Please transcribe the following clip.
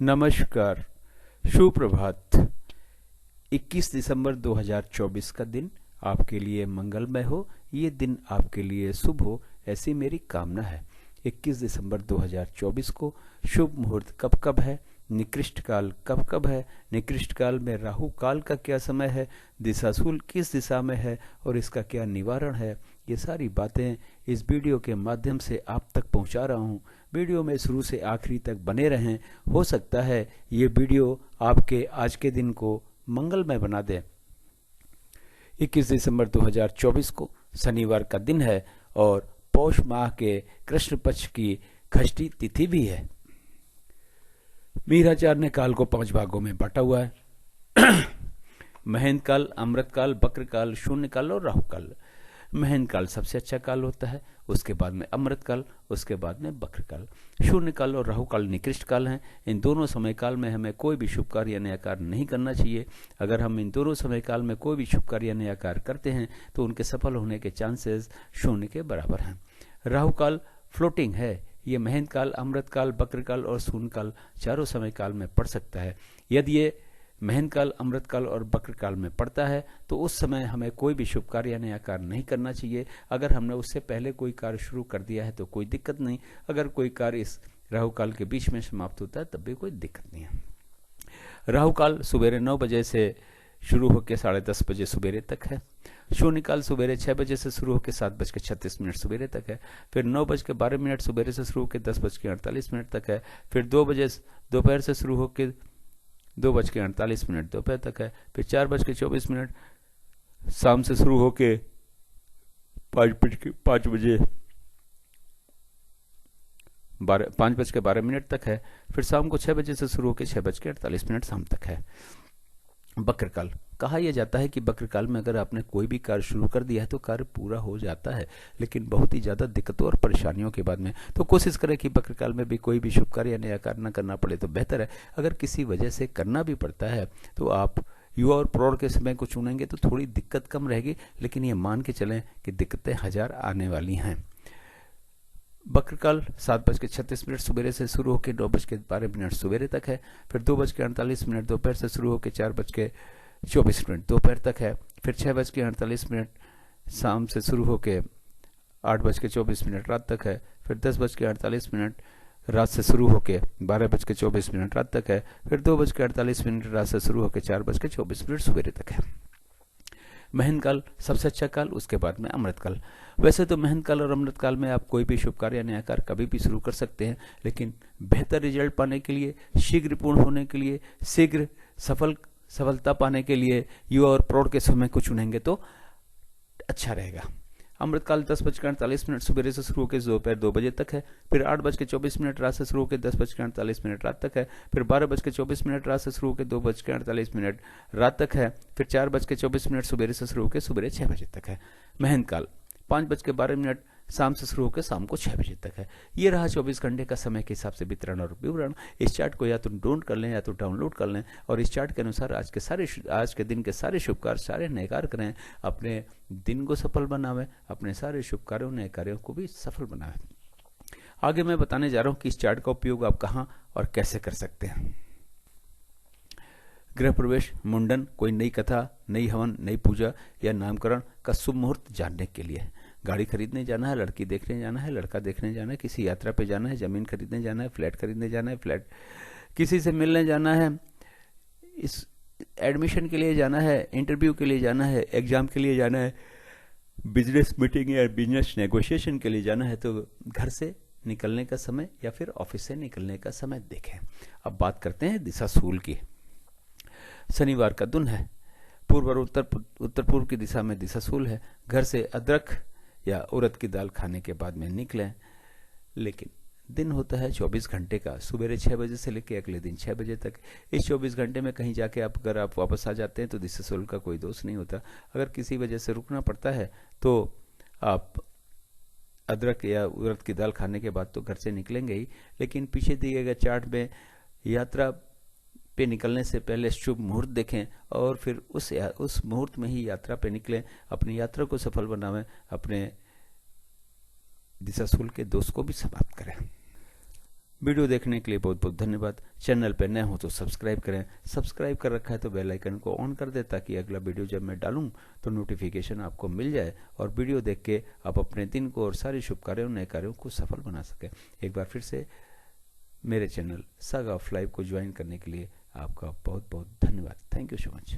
नमस्कार, सुप्रभात। 21 दिसंबर 2024 का दिन आपके लिए मंगलमय हो, ये दिन आपके लिए शुभ हो, ऐसी मेरी कामना है। 21 दिसंबर 2024 को शुभ मुहूर्त कब कब है, निकृष्ट काल कब कब है, निकृष्ट काल में राहु काल का क्या समय है, दिशाशूल किस दिशा में है और इसका क्या निवारण है, ये सारी बातें इस वीडियो के माध्यम से आप तक पहुंचा रहा हूं। वीडियो में शुरू से आखिरी तक बने रहें। हो सकता है ये वीडियो आपके आज के दिन को मंगलमय बना दे। 21 दिसंबर 2024 को शनिवार का दिन है और पौष माह के कृष्ण पक्ष की षष्ठी तिथि भी है। मीराचार्य ने काल को 5 भागों में बांटा हुआ है। महेंद्र काल, अमृत काल, बक्र काल, शून्य काल और राहु काल। महेंद्र काल सबसे अच्छा काल होता है, उसके बाद में अमृत काल, उसके बाद में बक्र काल। शून्य काल और राहु काल निकृष्ट काल हैं। इन दोनों समय काल में हमें कोई भी शुभ कार्य या नया कार्य नहीं करना चाहिए। अगर हम इन दोनों समय काल में कोई भी शुभ कार्य या नया कार्य करते हैं तो उनके सफल होने के चांसेस शून्य के बराबर हैं। राहु काल फ्लोटिंग है, ये महेंद्र काल, अमृत काल, बक्र काल और शून्य काल चारों समय काल में पड़ सकता है। यदि ये महेंद्र काल, अमृत काल और बक्र काल में पड़ता है तो उस समय हमें कोई भी शुभ कार्य या नया कार्य नहीं करना चाहिए। अगर हमने उससे पहले कोई कार्य शुरू कर दिया है तो कोई दिक्कत नहीं। अगर कोई कार्य इस राहु काल के बीच में समाप्त होता है तब भी कोई दिक्कत नहीं है। राहु काल सुबेरे 9 बजे से शुरू होकर 10:30 बजे सुबेरे तक है। शून्य काल सुबेरे 6 बजे से शुरू होकर 7:36 सुबेरे तक है। फिर 9:12 सुबेरे से शुरू होकर 10:48 तक है। फिर 2 बजे दोपहर से शुरू होकर 2:48 दोपहर तक है। फिर 4:24 शाम से शुरू होके 5:12 तक है। फिर शाम को 6 बजे से शुरू होकर 6:48 शाम तक है। बक्र काल कहा यह जाता है कि बक्र काल में अगर आपने कोई भी कार्य शुरू कर दिया है तो कार्य पूरा हो जाता है, लेकिन बहुत ही ज्यादा दिक्कतों और परेशानियों के बाद में। तो कोशिश करें कि बक्र काल में भी कोई भी शुभ कार्य या नया कार्य न करना पड़े तो बेहतर है। अगर किसी वजह से करना भी पड़ता है तो आप युवा और प्रौढ़ के समय को चुनेंगे तो थोड़ी दिक्कत कम रहेगी, लेकिन ये मान के चलें कि दिक्कतें 1000 आने वाली हैं। बक्र काल 7:36 सुबेरे से शुरू होकर 9:12 सुबेरे तक है। फिर 2:48 दोपहर से शुरू होकर 4:24 दोपहर तक है। फिर 6:48 शाम से शुरू होकर 8:24 रात तक है। फिर 10:48 रात से शुरू होकर 12:24 रात तक है। फिर 2:48 रात से शुरू होकर 4:24 सुबेरे तक है। महेंद्र काल सबसे अच्छा काल, उसके बाद में अमृत काल। वैसे तो महेंद्र काल और अमृत काल में आप कोई भी शुभ कार्य या नया कार्य कभी भी शुरू कर सकते हैं, लेकिन बेहतर रिजल्ट पाने के लिए, शीघ्र पूर्ण होने के लिए, शीघ्र सफलता पाने के लिए युवा और प्रौढ़ के समय को चुनेंगे तो अच्छा रहेगा। अमृत काल 10:48 सुबेरे से शुरू होकर दोपहर 2 बजे तक है। फिर 8:24 रात से शुरू होकर 10:48 रात तक है। फिर 12:24 रात से शुरू होकर 2:48 रात तक है। फिर 4:24 सुबेरे से शुरू होकर सुबेरे 6 बजे तक है। महेंद्र काल 5:12 शाम से शुरू होकर शाम को 6 बजे तक है। ये रहा 24 घंटे का समय के हिसाब से वितरण और विवरण। इस चार्ट को या तो डाउनलोड कर लें या तो डाउनलोड कर लें और इस चार्ट के अनुसार आज के दिन के सारे शुभ कार्य, सारे नए कार्य करें, अपने दिन को सफल बनावें, अपने सारे शुभ कार्यों नए कार्यों को भी सफल बनावें। आगे मैं बताने जा रहा हूं कि इस चार्ट का उपयोग आप कहां और कैसे कर सकते हैं। गृह प्रवेश, मुंडन, कोई नई कथा, नई हवन, नई पूजा या नामकरण का शुभ मुहूर्त जानने के लिए। गाड़ी खरीदने जाना है, लड़की देखने जाना है, लड़का देखने जाना है, किसी यात्रा पे जाना है, जमीन खरीदने जाना है, फ्लैट खरीदने जाना है, फ्लैट किसी से मिलने जाना है, इस एडमिशन के लिए जाना है, इंटरव्यू के लिए जाना है, एग्जाम के लिए जाना है, बिजनेस मीटिंग या बिजनेस नेगोशिएशन के लिए जाना है, तो घर से निकलने का समय या फिर ऑफिस से निकलने का समय देखें। अब बात करते हैं दिशाशूल की। शनिवार का दिन है, पूर्व और उत्तर पूर्व की दिशा में दिशाशूल है। घर से अदरक या उड़द की दाल खाने के बाद में निकलें, लेकिन दिन होता है 24 घंटे का, सुबेरे 6 बजे से लेकर अगले दिन 6 बजे तक। इस 24 घंटे में कहीं जाके अगर आप वापस आ जाते हैं तो दिशाशूल का कोई दोष नहीं होता। अगर किसी वजह से रुकना पड़ता है तो आप अदरक या उड़द की दाल खाने के बाद तो घर से निकलेंगे ही, लेकिन पीछे दिए गए चार्ट में यात्रा पे निकलने से पहले शुभ मुहूर्त देखें और फिर उस मुहूर्त में ही यात्रा पे निकलें, अपनी यात्रा को सफल बनावें, अपने दिशाशूल के दोष को भी समाप्त करें। वीडियो देखने के लिए बहुत बहुत धन्यवाद। चैनल पर नए हो तो सब्सक्राइब करें, सब्सक्राइब कर रखा है तो बेल आइकन को ऑन कर दें ताकि अगला वीडियो जब मैं डालूं तो नोटिफिकेशन आपको मिल जाए और वीडियो देख के आप अपने दिन को और सारे शुभ कार्यों नए कार्यों को सफल बना सकें। एक बार फिर से मेरे चैनल सागा ऑफ लाइफ को ज्वाइन करने के लिए आपका बहुत बहुत धन्यवाद। Thank you so much.